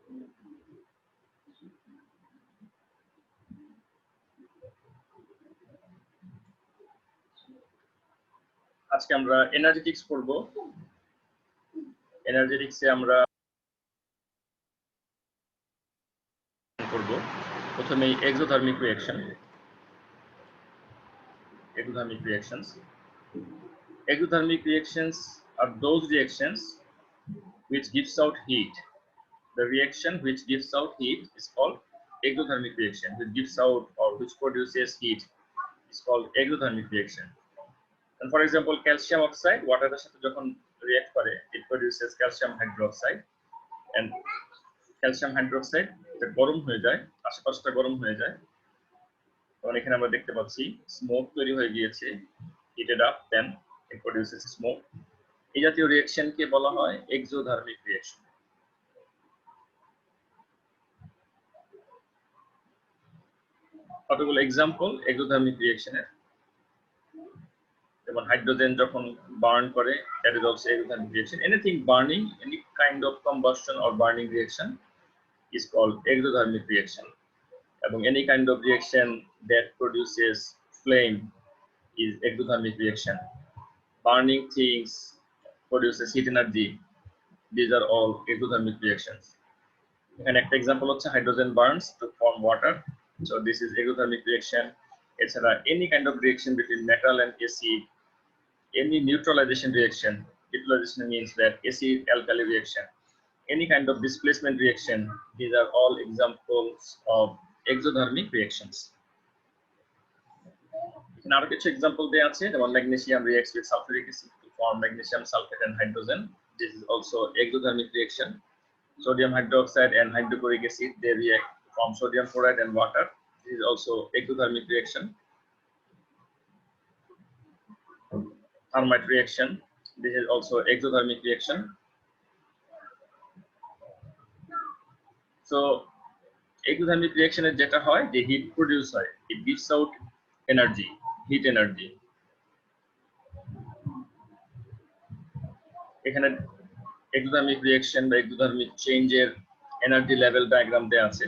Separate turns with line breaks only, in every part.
আজকে আমরা এনার্জেটিক্স পড়ব। এনার্জেটিক্সে আমরা করব প্রথমেই exothermic reaction. Exothermic reactions. Exothermic reactions are those reactions which gives out heat. The reaction which gives out heat is called exothermic reaction. Which gives out or which produces heat is called exothermic reaction. And for example, calcium oxide, water এর সাথে যখন react করে, it produces calcium hydroxide. And calcium hydroxide এটা গরম হয়ে যায়, আশেপাশটা গরম হয়ে যায়। তখন এখানে আমরা দেখতে পাচ্ছি স্মোক তৈরি হয়ে গিয়েছে, heated up, then it produces smoke. এই জাতীয় রিঅ্যাকশনকে বলা হয় এক্সোথার্মিক রিঅ্যাকশন। কতগুলো এক্সাম্পল এক্সোথার্মিক রিঅ্যাকশনের, যেমন হাইড্রোজেন যখন বার্ন করে, that is also exothermic reaction. Anything burning, any kind of combustion or burning reaction is called exothermic reaction. এবং any kind of reaction that produces flame is exothermic reaction. Burning things produces heat energy. These are all exothermic reactions. And an example of hydrogen burns to form water. So this is exothermic reaction. Etc. Any kind of reaction between metal and acid, any neutralization reaction. Neutralization means that acid alkali reaction. Any kind of displacement reaction. These are all examples of exothermic reactions. আরো কিছু example দেয়া আছে, যেমন magnesium reacts with sulfuric acid to form magnesium sulfate and hydrogen. This is also exothermic reaction. Sodium hydroxide and hydrochloric acid, they react to form sodium chloride and water. This is also exothermic reaction. Thermite reaction, this is also exothermic reaction. So exothermic reaction এর যেটা হয়, যে hit produce হয়, it gives out energy, heat energy. এখানে exothermic reaction বা exothermic change এর energy level diagram দেয়া আছে।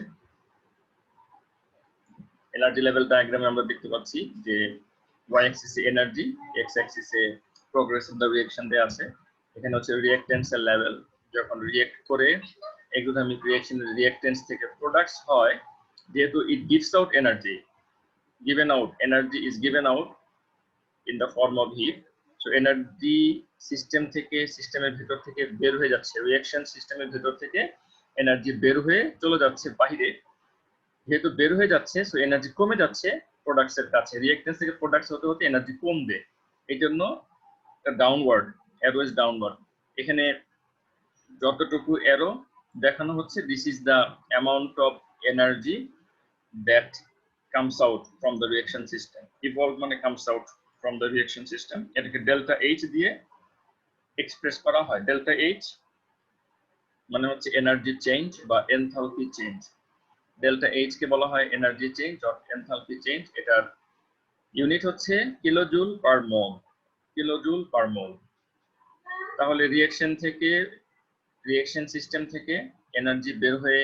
এনার্জি লেভেল ডায়াগ্রামে আমরা দেখতে পাচ্ছি যে y axis A energy, x axis A progress of the reaction দেয়া আছে। এখানে হচ্ছে রিঅ্যাকট্যান্স এর লেভেল, যখন রিঅ্যাক্ট করে exothermic reaction এর রিঅ্যাকট্যান্স থেকে প্রোডাক্টস হয়, যেহেতু it gives out energy, given out energy is given out in the form of heat. So energy system থেকে, সিস্টেমের ভিতর থেকে বের হয়ে যাচ্ছে, রিঅ্যাকশন সিস্টেমের ভিতর থেকে এনার্জি বের হয়ে চলে যাচ্ছে বাইরে। যেহেতু বের হয়ে যাচ্ছে, সো এনার্জি কমে যাচ্ছে প্রোডাক্টস এর কাছে, রিঅ্যাকট্যান্স থেকে প্রোডাক্টস হতে হতে এনার্জি কমবে। এই জন্য ডাউনওয়ার্ড, অ্যারো ইজ ডাউনওয়ার্ড। এখানে যতটুকু অ্যারো দেখানো হচ্ছে, this is the amount of energy that comes out from the reaction system. Evolve মানে comes out from the reaction system. এটাকে ডেল্টা এইচ দিয়ে এক্সপ্রেস করা হয়। ডেল্টা এইচ মানে হচ্ছে এনার্জি চেঞ্জ বা enthalpy change. Delta H K বলা হয় energy change or enthalpy change. এটার ইউনিট হচ্ছে কিলোজুল পার মোল, কিলোজুল পার মোল। তাহলে রিঅ্যাকশন থেকে, রিঅ্যাকশন সিস্টেম থেকে এনার্জি বের হয়ে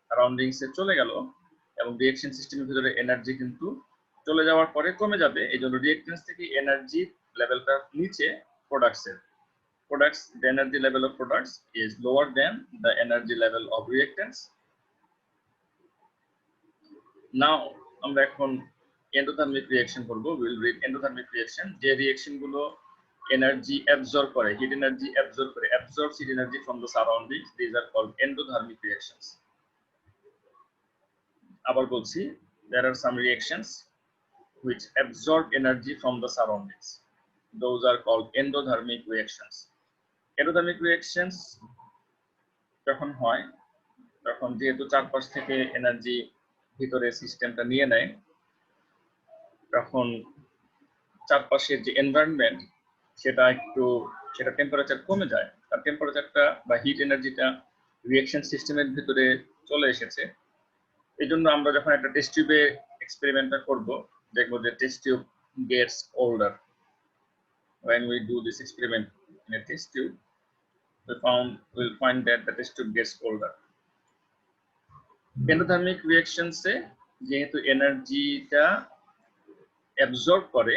সারাউন্ডিংসে চলে গেল, এবং রিঅ্যাকশন সিস্টেমের ভিতরে এনার্জি কিন্তু চলে যাওয়ার পরে কমে যাবে। এই জন্য রিঅ্যাকটেন্স থেকে এনার্জি লেভেলটা নিচে প্রোডাক্টসের। Products, the energy level of products is lower than the energy level of reactants. Now আমরা এখন endothermic reaction করব। We will read endothermic reaction, যে রিঅ্যাকশন গুলো এনার্জি অ্যাবজর্ব করে, হিট এনার্জি অ্যাবজর্ব করে, absorbs heat energy from the surroundings. These are called endothermic reactions. আবার বলছি, there are some reactions which absorb energy from the surroundings. Those are called endothermic reactions. Endothermic reactions যখন হয়, তখন যেহেতু চারপাশ থেকে energy ভিতরে সিস্টেমটা নিয়ে নেয়, তখন চারপাশের যে এনভায়রনমেন্ট সেটা টেম্পারেচার কমে যায়। তার টেম্পারেচারটা বা হিট এনার্জিটা রিঅ্যাকশন সিস্টেমের ভিতরে চলে এসেছে। এই জন্য আমরা যখন একটা টেস্ট টিউবে এক্সপেরিমেন্টটা করব, দেখবো যে test tube gets older. When we do this experiment in a test tube, we'll find that the test tube gets older. Endothermic রিঅ্যাকশনসে যেহেতু এনার্জিটা অ্যাবজর্ব করে,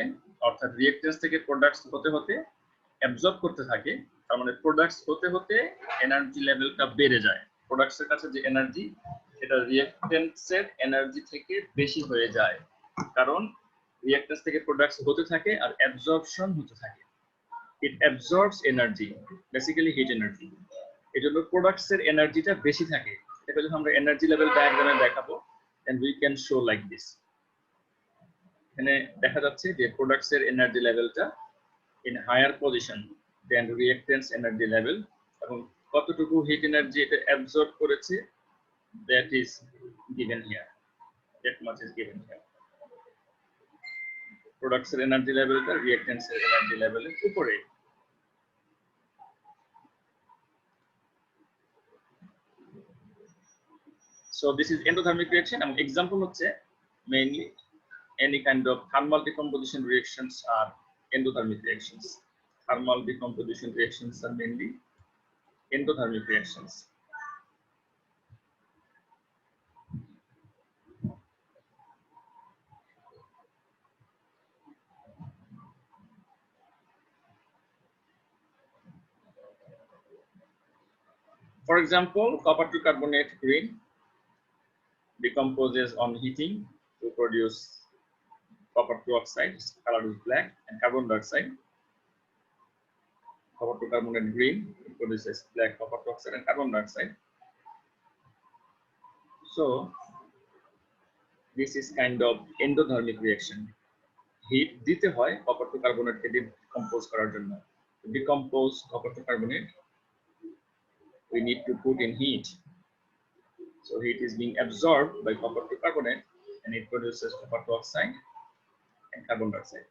অর্থাৎ রিঅ্যাকটেন্স থেকে প্রোডাক্টস হতে হতে অ্যাবজর্ব করতে থাকে, তার মানে প্রোডাক্টস হতে হতে এনার্জি লেভেলটা বেড়ে যায়। প্রোডাক্টসের কাছে যে এনার্জি, সেটা রিঅ্যাকটেন্সের এনার্জি থেকে বেশি হয়ে যায়, কারণ রিঅ্যাকটেন্স থেকে প্রোডাক্টস হতে থাকে আর অ্যাবজর্পশন হতে থাকে। It absorbs energy, basically heat energy. এই জন্য প্রোডাক্টসের এনার্জিটা বেশি থাকে। এটা যখন আমরা এনার্জি লেভেল ডায়াগ্রামে দেখাবো, and we can show like this. এখানে দেখা যাচ্ছে যে প্রোডাক্টসের এনার্জি লেভেলটা in higher position than reactants energy level, এবং কতটুকু হিট এনার্জি এটা অ্যাবজর্ব করেছে, that is given here, that much is given here. প্রোডাক্টসের এনার্জি লেভেলটা রিঅ্যাকট্যান্টসের এনার্জি লেভেলের উপরে। So this is endothermic reaction, and example হচ্ছে mainly any kind of thermal decomposition reactions are endothermic reactions. Thermal decomposition reactions are mainly endothermic reactions. For example, copper to carbonate green decomposes on heating to produce copper to oxide, color is black, and carbon dioxide. Copper to carbonate green produces black copper to oxide and carbon dioxide. So this is kind of endothermic reaction. Heat দিতে হয় copper to carbonate K decompose করার জন্য. To decompose copper to carbonate, we need to put in heat. So heat is being absorbed by copper to carbonate, and it produces copper to oxide and carbon dioxide.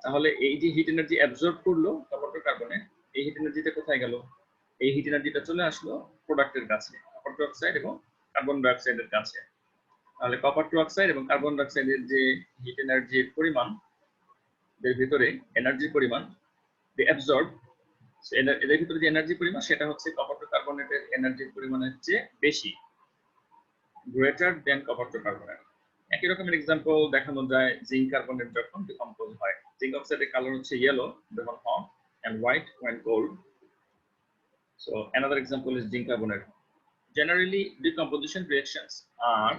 তাহলে এই যে heat energy absorb করলো copper two carbonate, এই hit এনার্জিটা কোথায় গেল? এই hit এনার্জিটা চলে আসলো প্রোডাক্টের কাছে, কপার টু অক্সাইড এবং কার্বন ডাইঅক্সাইডের কাছে। তাহলে কপার টু অক্সাইড এবং কার্বন ডাইঅক্সাইডের যে হিট এনার্জির পরিমাণ, এর ভিতরে এনার্জির পরিমাণ দে অ্যাবজর্ব, এদের ভিতরে যে এনার্জি পরিমাণ সেটা হচ্ছে কপার টু কার্বনেটের এনার্জির পরিমাণের চেয়ে বেশি, greater than copper two carbonate. একই রকমের এক্সাম্পল দেখানো যায় জিঙ্ক কার্বনেট যখন ডিকম্পোজ হয়। জিঙ্ক অক্সাইডের কালার হচ্ছে ইয়েলো যখন hot, and white when cold. So another example is zinc carbonate. Generally, decomposition reactions are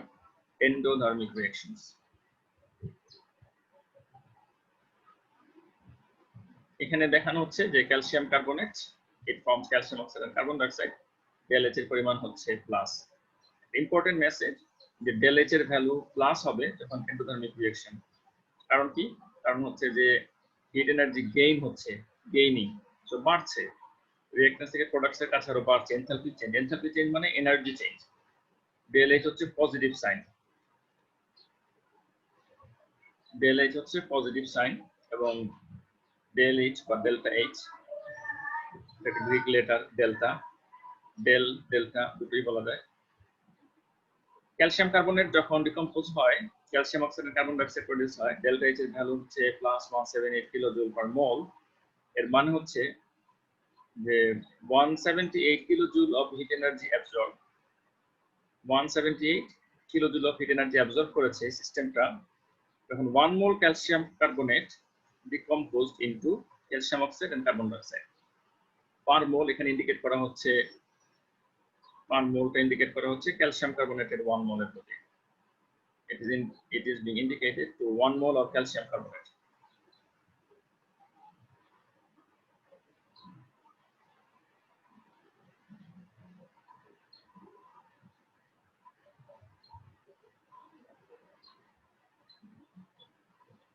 endothermic reactions. এখানে দেখানো হচ্ছে যে calcium carbonate, it forms calcium oxide and carbon dioxide. Del H এর পরিমাণ হচ্ছে প্লাস। ইম্পর্টেন্ট মেসেজ যে del H এর value plus হবে যখন এন্ডোথার্মিক রিঅ্যাকশন। কারণ কি? কারণ হচ্ছে যে হিট এনার্জি গেইন হচ্ছে, গেইনিং, সো বাড়ছে, রিঅ্যাকট্যান্স থেকে প্রোডাক্টসের কাছে আরো বাড়ছে, এনথালপি চেঞ্জ। এনথালপি চেঞ্জ মানে এনার্জি চেঞ্জ। del H হচ্ছে পজিটিভ সাইন, del H হচ্ছে পজিটিভ সাইন, এবং del H বা ডেল্টা H, এটা Greek letter delta, del delta দুটোই বলা যায়। ক্যালসিয়াম কার্বনেট যখন ডিকম্পোজ হয়, ক্যালসিয়াম অক্সাইড এবং কার্বন ডাইঅক্সাইড প্রোডিউস হয়, ডেল্টা H এর ভ্যালু হচ্ছে +178 কিলোজুল পার মোল। এর মানে হচ্ছে যে 178 kilojoule of heat energy absorb, 178 kilojoule of heat energy absorb করেছে সিস্টেমটা যখন 1 mole calcium carbonate decomposed into calcium oxide and carbon dioxide. Per mole এখানে ইন্ডিকেট করা হচ্ছে, পার মোলটা ইন্ডিকেট করা হচ্ছে ক্যালসিয়াম কার্বনেটের 1 মোলের প্রতি। It is being indicated to 1 mole of calcium carbonate.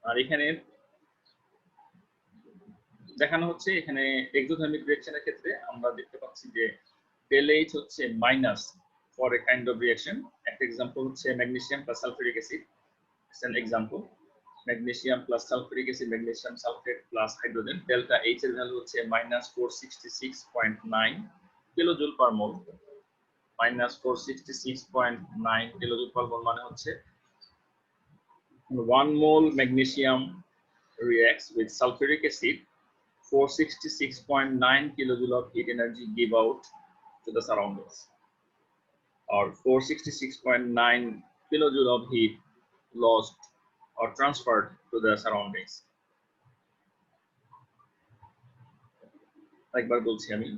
আর এখানে দেখানো হচ্ছে, এখানে এক্সোথার্মিক রিঅ্যাকশনের ক্ষেত্রে আমরা দেখতে পাচ্ছি যে del H হচ্ছে minus for a kind of reaction. একটা এক্সাম্পল হচ্ছে magnesium plus sulphuric acid, it's an example. Magnesium plus sulphuric acid, magnesium sulphate plus hydrogen, delta H এর ভ্যালু হচ্ছে -466.9 কিলোজুল পার মোল। -466.9 কিলোজুল পার মোল মানে হচ্ছে 1 mole magnesium reacts with sulfuric acid, 466.9 kilojoule of heat energy give out to the surroundings. or 466.9 kilojoule of heat lost or transferred to the surroundings. একবার বলছি আমি,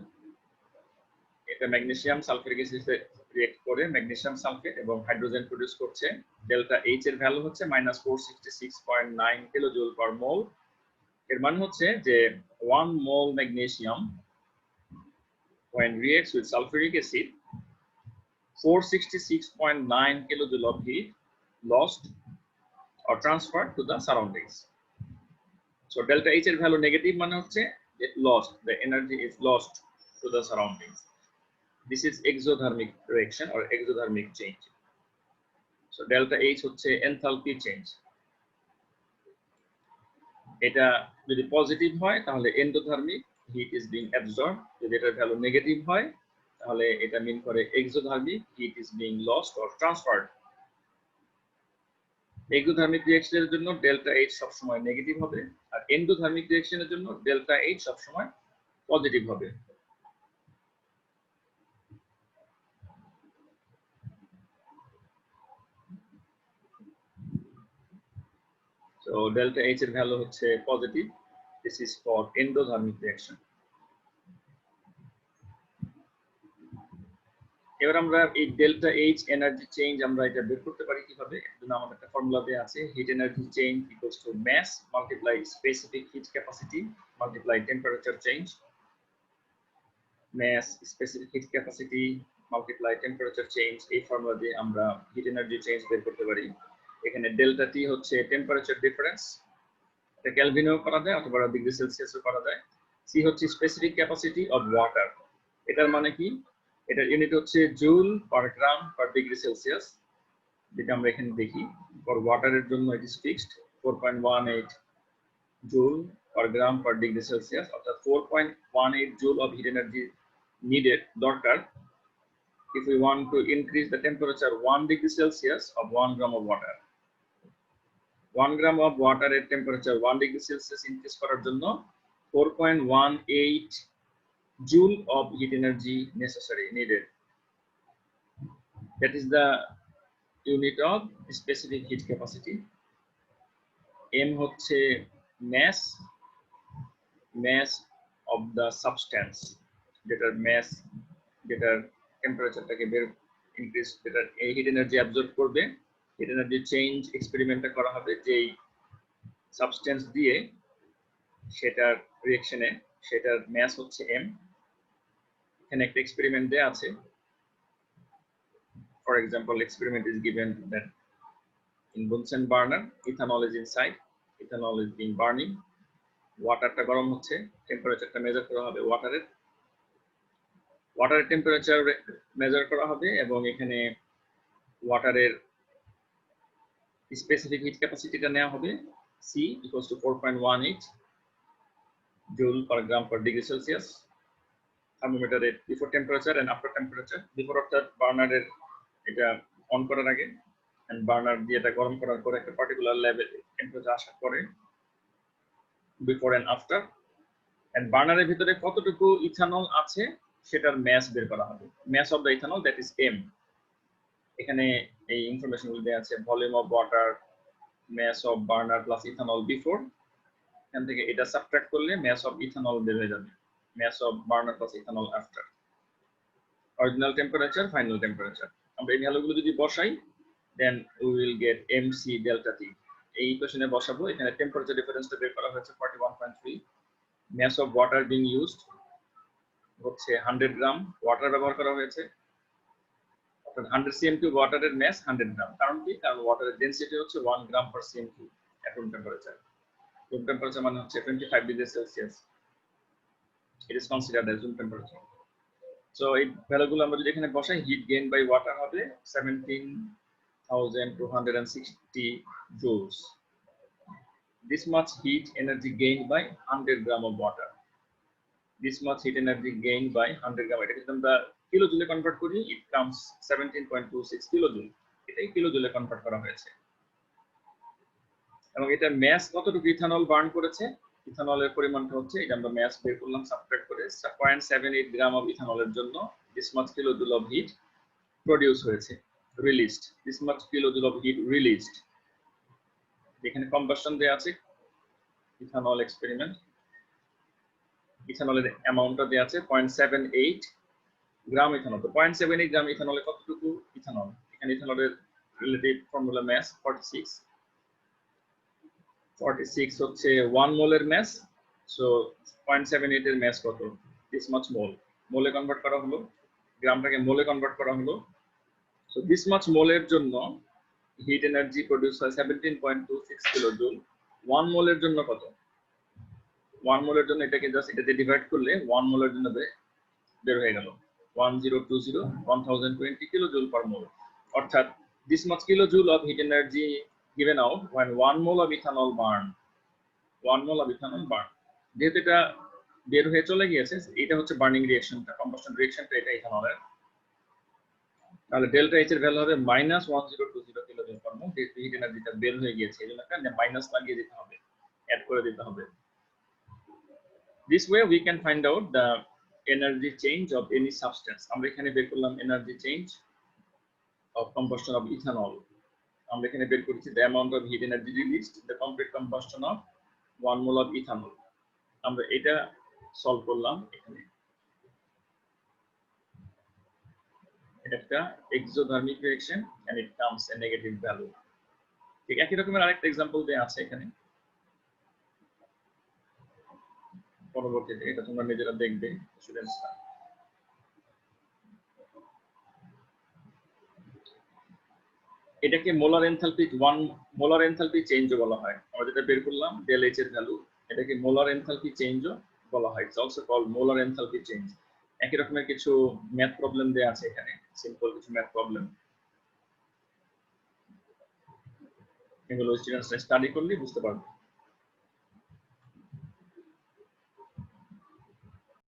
এটা magnesium sulphuric অ্যাসিডে react করে magnesium sulphate এবং hydrogen produce করছে। Delta H এর value হচ্ছে -466.9 kilojoule পার মোল। এর মানে হচ্ছে যে 1 mole magnesium when reacts with sulfuric acid, 466.9 kilojoule of heat lost or transferred to the surroundings. So delta H এর ভ্যালু নেগেটিভ মানে হচ্ছে it lost, the energy is lost to the surroundings. This is exothermic reaction or exothermic change. So delta H হচ্ছে enthalpy change. এটা যদি positive হয় তাহলে endothermic, heat is being absorbed. যদি এটার ভ্যালু নেগেটিভ হয় তাহলে এটা মিন করে exothermic, heat is being lost or transferred. Exothermic রিঅ্যাকশনের জন্য ডেল্টা এইচ সবসময় নেগেটিভ হবে, আর এন্ডোথার্মিক রিঅ্যাকশনের জন্য ডেল্টা এইচ সবসময় পজিটিভ হবে। So delta H এর ভ্যালু হচ্ছে positive. This is for endothermic reaction. এবার আমরা এই ডেল্টা এইচ এনার্জি চেঞ্জ আমরা এটা বের করতে পারি কিভাবে? এর জন্য আমাদের একটা ফর্মুলা দেয়া আছে, heat energy change equals to mass multiply specific heat capacity multiply temperature change. Mass specific heat capacity multiply temperature change, এই ফর্মুলা দিয়ে আমরা হিট এনার্জি চেঞ্জ বের করতে পারি। এখানে ডেল্টা টি হচ্ছে টেম্পারেচার ডিফারেন্স, এটা কেলভিনেও করা যায় অথবা ডিগ্রি সেলসিয়াসও করা যায়। সি হচ্ছে স্পেসিফিক ক্যাপাসিটি অফ ওয়াটার, এটার মানে কি? এটার ইউনিট হচ্ছে জুল পার গ্রাম পার ডিগ্রি সেলসিয়াস, যেটা আমরা এখানে দেখি। ফর ওয়াটারের জন্য it is fixed 4.18 joule per gram per degree Celsius, অর্থাৎ 4.18 joule of heat energy needed দরকার if we want to increase the temperature 1 degree Celsius of 1 gram of water. 1 gram of water এর temperature 1 degree Celsius increase করার জন্য 4.18 joule of heat energy necessary needed. That is the unit of specific heat capacity. M হচ্ছে mass of the substance, যেটার mass, যেটার টেম্পারেচারটাকে বের increase, যেটা এই hit energy absorb করবে। হিট এনার্জি চেঞ্জ এক্সপেরিমেন্টটা করা হবে যেই সাবস্টেন্স দিয়ে সেটার রিঅ্যাকশনে, সেটার ম্যাস হচ্ছে m। এখানে একটা এক্সপেরিমেন্ট দেয়া আছে। For example, experiment is given that in Bunsen burner ethanol is inside, ethanol is being burning, ওয়াটারটা গরম হচ্ছে, টেম্পারেচারটা মেজার করা হবে ওয়াটারের টেম্পারেচার মেজার করা হবে এবং এখানে ওয়াটারের স্পেসিফিক হিট ক্যাপাসিটিটা নেওয়া হবে C equals to 4.18 joule per gram per degree Celsius. থার্মোমিটারের before temperature and after temperature, before অর্থাৎ বার্নারের এটা অন করার আগে, এন্ড বার্নার দিয়ে এটা গরম করার পরে একটা পার্টিকুলার লেভেল টেম্পারেচার আসার পরে, বিফোর এন্ড আফটার। এন্ড বার্নারের ভিতরে কতটুকু ইথানল আছে সেটার ম্যাস বের করা হবে, mass of the ethanol, that is m। এখানে এই ইনফরমেশনগুলো দেওয়া আছে, volume of water, mass of burner plus ethanol before, এখান থেকে এটা সাবট্রাক্ট করলে ম্যাস অফ ইথানল বের হয়ে যাবে, mass of burner plus ethanol after, original temperature, final temperature. আমরা এই ভ্যালুগুলো যদি বসাই then we will get mc delta T. এই ইকুয়েশনে বসাবো, এখানে টেম্পারেচার ডিফারেন্সটা বের করা হয়েছে 41.3, mass of water being used হচ্ছে 100 গ্রাম ওয়াটার ব্যবহার করা হয়েছে, অর্থাৎ 100 cm3 ওয়াটারের ম্যাস 100 গ্রাম। কারণ কি? কারণ ওয়াটারের ডেনসিটি হচ্ছে 1 গ্রাম পার cm3 at room temperature। room temperature মানে হচ্ছে 25 degree Celsius, it is considered as room temperature. So এই ভ্যালুগুলো আমরা যদি এখানে বসাই, হিট গেইন বাই ওয়াটার হবে 17,260 joules. This much heat energy gained by 100 gram of water. This much heat energy gained by 100 gram. এটা যদি আমরা কিলোজুলে কনভার্ট করি, it comes 17.26 কিলোজুল। এটাই কিলোজুলে কনভার্ট করা হয়েছে। এবং এটা ম্যাস কতটুকু ইথানল বার্ন করেছে, ইথানলের পরিমাণটা হচ্ছে, এটা আমরা ম্যাস বের করলাম সাবট্রাক্ট করে, 0.78 গ্রাম অফ ইথানলের জন্য this much kilojoule of heat produce হয়েছে, released, this much kilojoule of heat released. এখানে কম্বাসশন দেয়া আছে, ইথানল এক্সপেরিমেন্ট, ইথানলের অ্যামাউন্টটা দেয়া আছে 0.78 গ্রাম ইথানল। তো 0.78 গ্রাম ইথানলে কতটুকু ইথানল? এখানে ইথানলের রিলেটিভ ফর্মুলা ম্যাস 46 হচ্ছে 1 মোলের ম্যাস। সো 0.78 এর ম্যাস কত? দিস মাচ মোল। মোলে কনভার্ট করা হলো, গ্রামটাকে মোলে কনভার্ট করা হলো। সো দিস মাচ মোলের জন্য হিট এনার্জি প্রডিউস হয় 17.26 কিলোজুল। 1 মোলের জন্য কত? 1 মোলের জন্য এটাকে জাস্ট এটাতে ডিভাইড করলে 1 মোলের জন্য বের হয়ে গেল 1020 kilojoule per mole, অর্থাৎ this much kilojoule of heat energy given out when 1 mole of ethanol burn, 1 mole of ethanol burn। যেহেতু এটা বের হয়ে চলে গিয়েছে, এটা হচ্ছে বার্নিং রিঅ্যাকশনটা, কম্বাসশন রিঅ্যাকশনটা এটা ইথানলের, তাহলে ডেল্টা এইচ এর ভ্যালু হবে -1020 কিলোজুল পার মোল। যেহেতু হিট এনার্জিটা বের হয়ে গিয়েছে এই জন্য একটা মাইনাস লাগিয়ে দিতে হবে, অ্যাড করে দিতে হবে। This way we can find out the energy change of any substance. আমরা এখানে বের করলাম energy change of combustion of ethanol. আমরা এখানে বের করেছি the amount of heat energy released in the complete combustion of 1 mole of ethanol. আমরা এটা সলভ করলাম এখানে। এটা একটা exothermic reaction and it comes a negative value. ঠিক একই রকমের আরেকটা एग्जांपल দেয়া আছে এখানে পরবর্তীতে, এটা তোমরা নিজেরা দেখবে স্টুডেন্টসরা। এটাকে মোলার এনথালপি 1 মোলার এনথালপি চেঞ্জও বলা হয়। আমরা যেটা বের করলাম ডেল এইচ এর ভ্যালু, এটাকে মোলার এনথালপি চেঞ্জও বলা হয়। It's also called molar enthalpy change. একই রকমের কিছু ম্যাথ প্রবলেম দেয়া আছে এখানে, সিম্পল কিছু ম্যাথ প্রবলেম, এগুলো স্টুডেন্টসরা স্টাডি করলে বুঝতে পারবে।